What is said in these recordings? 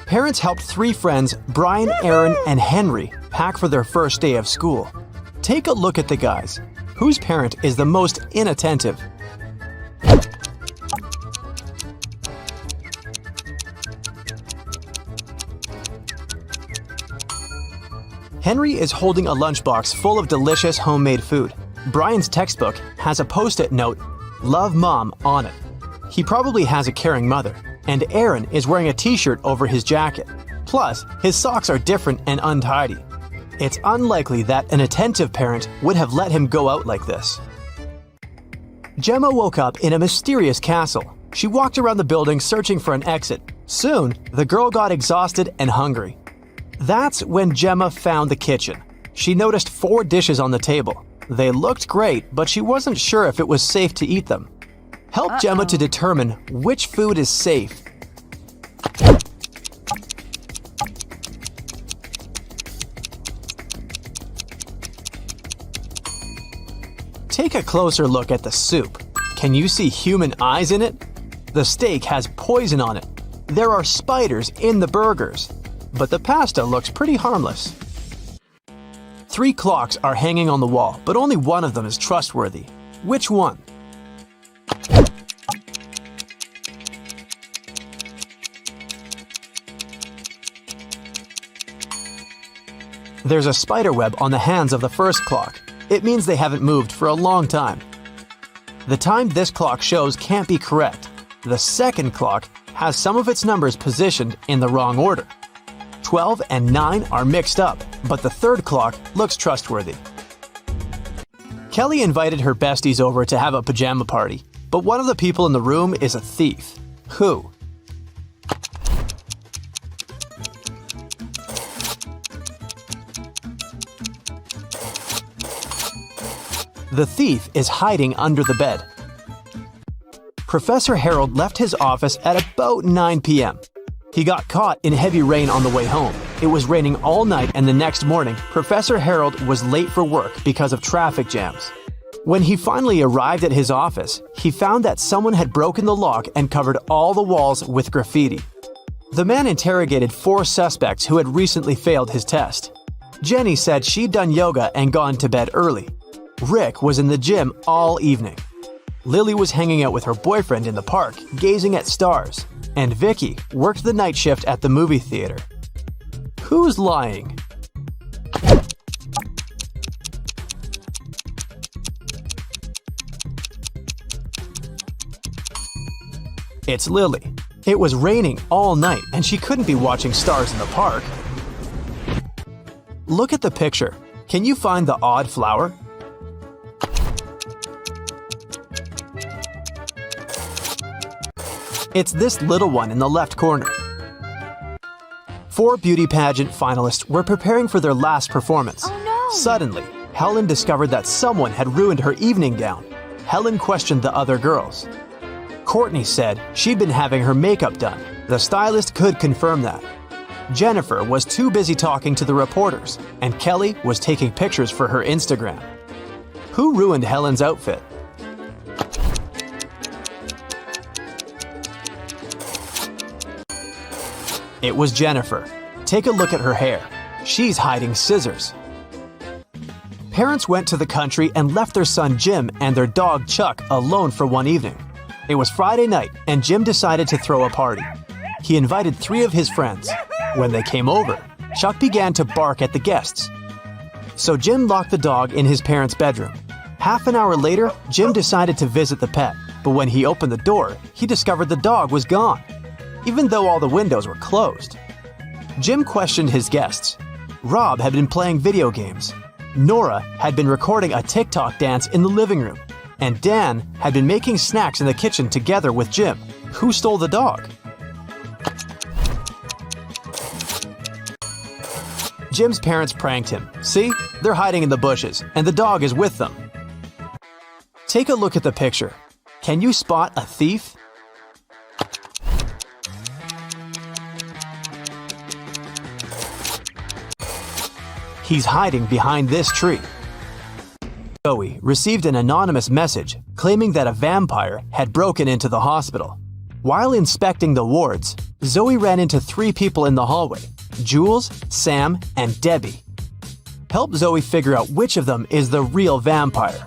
Parents helped three friends, Brian, Aaron, and Henry, pack for their first day of school. Take a look at the guys. Whose parent is the most inattentive? Henry is holding a lunchbox full of delicious homemade food. Brian's textbook has a post-it note, "Love Mom," on it. He probably has a caring mother. And Aaron is wearing a t-shirt over his jacket. Plus, his socks are different and untidy. It's unlikely that an attentive parent would have let him go out like this. Gemma woke up in a mysterious castle. She walked around the building searching for an exit. Soon, the girl got exhausted and hungry. That's when Gemma found the kitchen. She noticed 4 dishes on the table. They looked great, but she wasn't sure if it was safe to eat them. Help Gemma to determine which food is safe. Take a closer look at the soup. Can you see human eyes in it? The steak has poison on it. There are spiders in the burgers. But the pasta looks pretty harmless. 3 clocks are hanging on the wall, but only one of them is trustworthy. Which one? There's a spider web on the hands of the first clock. It means they haven't moved for a long time. The time this clock shows can't be correct. The second clock has some of its numbers positioned in the wrong order. 12 and 9 are mixed up, but the third clock looks trustworthy. Kelly invited her besties over to have a pajama party, but one of the people in the room is a thief. Who? The thief is hiding under the bed. Professor Harold left his office at about 9 p.m. He got caught in heavy rain on the way home. It was raining all night, and the next morning, Professor Harold was late for work because of traffic jams. When he finally arrived at his office, he found that someone had broken the lock and covered all the walls with graffiti. The man interrogated 4 suspects who had recently failed his test. Jenny said she'd done yoga and gone to bed early. Rick was in the gym all evening. Lily was hanging out with her boyfriend in the park, gazing at stars. And Vicky worked the night shift at the movie theater. Who's lying? It's Lily. It was raining all night and she couldn't be watching stars in the park. Look at the picture. Can you find the odd flower? It's this little one in the left corner. 4 beauty pageant finalists were preparing for their last performance. Oh no! Suddenly, Helen discovered that someone had ruined her evening gown. Helen questioned the other girls. Courtney said she'd been having her makeup done. The stylist could confirm that. Jennifer was too busy talking to the reporters, and Kelly was taking pictures for her Instagram. Who ruined Helen's outfit? It was Jennifer. Take a look at her hair. She's hiding scissors. Parents went to the country and left their son Jim and their dog Chuck alone for one evening. It was Friday night and Jim decided to throw a party. He invited 3 of his friends. When they came over, Chuck began to bark at the guests. So Jim locked the dog in his parents' bedroom. Half an hour later, Jim decided to visit the pet, but when he opened the door, he discovered the dog was gone, even though all the windows were closed. Jim questioned his guests. Rob had been playing video games. Nora had been recording a TikTok dance in the living room. And Dan had been making snacks in the kitchen together with Jim. Who stole the dog? Jim's parents pranked him. See? They're hiding in the bushes, and the dog is with them. Take a look at the picture. Can you spot a thief? He's hiding behind this tree. Joey received an anonymous message claiming that a vampire had broken into the hospital. While inspecting the wards, Zoe ran into 3 people in the hallway: Jules, Sam, and Debbie. Help Zoe figure out which of them is the real vampire.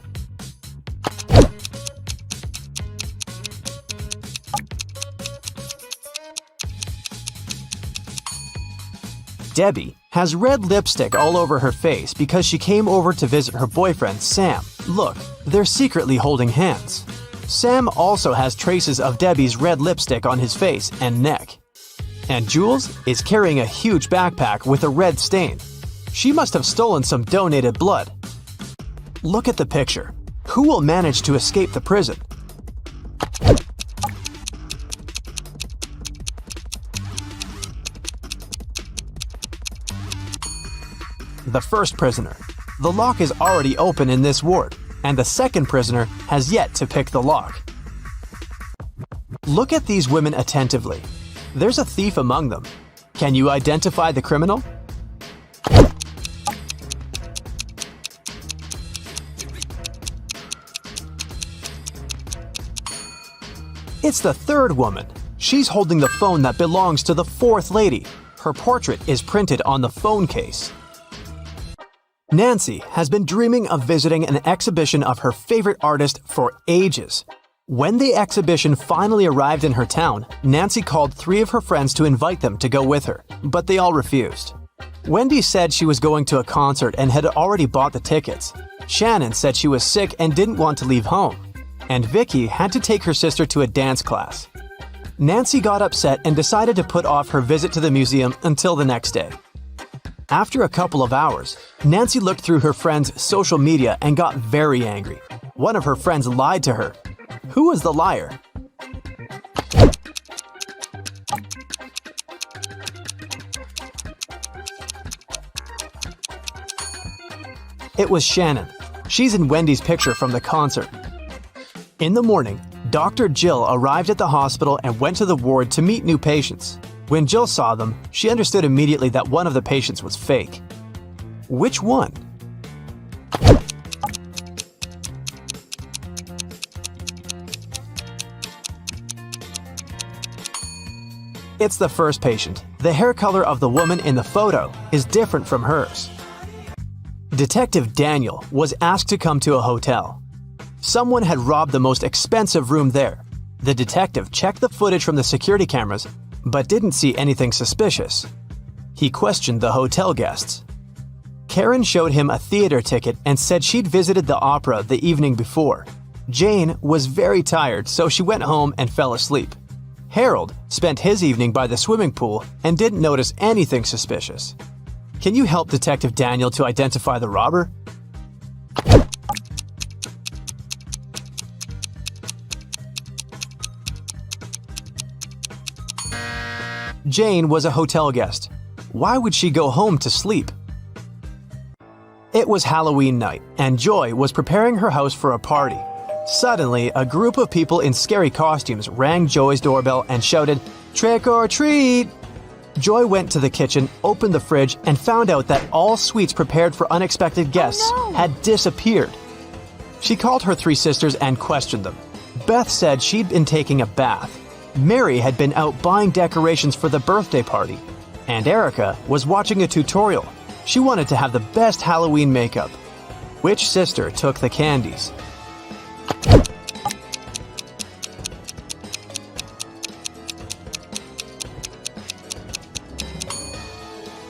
Debbie has red lipstick all over her face because she came over to visit her boyfriend, Sam. Look, they're secretly holding hands. Sam also has traces of Debbie's red lipstick on his face and neck. And Jules is carrying a huge backpack with a red stain. She must have stolen some donated blood. Look at the picture. Who will manage to escape the prison? The first prisoner. The lock is already open in this ward, and the second prisoner has yet to pick the lock. Look at these women attentively. There's a thief among them. Can you identify the criminal? It's the third woman. She's holding the phone that belongs to the fourth lady. Her portrait is printed on the phone case. Nancy has been dreaming of visiting an exhibition of her favorite artist for ages. When the exhibition finally arrived in her town, Nancy called 3 of her friends to invite them to go with her, but they all refused. Wendy said she was going to a concert and had already bought the tickets. Shannon said she was sick and didn't want to leave home. And Vicky had to take her sister to a dance class. Nancy got upset and decided to put off her visit to the museum until the next day. After a couple of hours, Nancy looked through her friend's social media and got very angry. One of her friends lied to her. Who was the liar? It was Shannon. She's in Wendy's picture from the concert. In the morning, Dr. Jill arrived at the hospital and went to the ward to meet new patients. When Jill saw them, she understood immediately that one of the patients was fake. Which one? It's the first patient. The hair color of the woman in the photo is different from hers. Detective Daniel was asked to come to a hotel. Someone had robbed the most expensive room there. The detective checked the footage from the security cameras, but didn't see anything suspicious. He questioned the hotel guests. Karen showed him a theater ticket and said she'd visited the opera the evening before. Jane was very tired, so she went home and fell asleep. Harold spent his evening by the swimming pool and didn't notice anything suspicious. Can you help Detective Daniel to identify the robber? Jane was a hotel guest. Why would she go home to sleep? It was Halloween night, and Joy was preparing her house for a party. Suddenly, a group of people in scary costumes rang Joy's doorbell and shouted, "Trick or treat!" Joy went to the kitchen, opened the fridge, and found out that all sweets prepared for unexpected guests had disappeared. She called her 3 sisters and questioned them. Beth said she'd been taking a bath. Mary had been out buying decorations for the birthday party. And Erica was watching a tutorial. She wanted to have the best Halloween makeup. Which sister took the candies?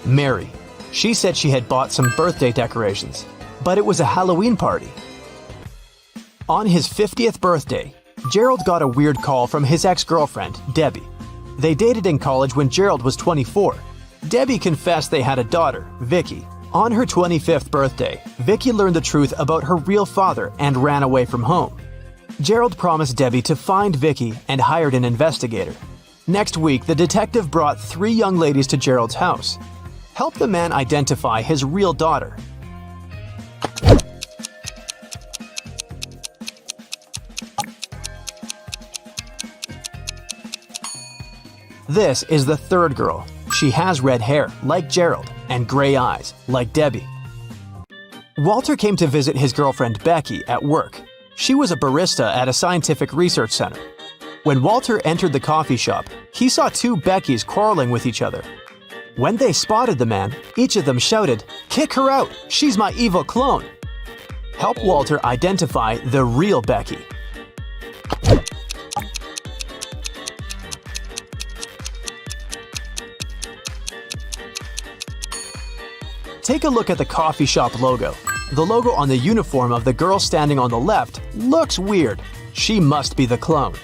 Mary. She said she had bought some birthday decorations, but it was a Halloween party. On his 50th birthday, Gerald got a weird call from his ex-girlfriend, Debbie. They dated in college when Gerald was 24. Debbie confessed they had a daughter, Vicky. On her 25th birthday, Vicky learned the truth about her real father and ran away from home. Gerald promised Debbie to find Vicky and hired an investigator. Next week, the detective brought 3 young ladies to Gerald's house. Help the man identify his real daughter. This is the third girl. She has red hair, like Gerald, and gray eyes, like Debbie. Walter came to visit his girlfriend Becky at work. She was a barista at a scientific research center. When Walter entered the coffee shop, He saw two Beckys quarreling with each other. When they spotted the man, each of them shouted, "Kick her out! She's my evil clone!" Help Walter identify the real Becky. Take a look at the coffee shop logo. The logo on the uniform of the girl standing on the left looks weird. She must be the clone.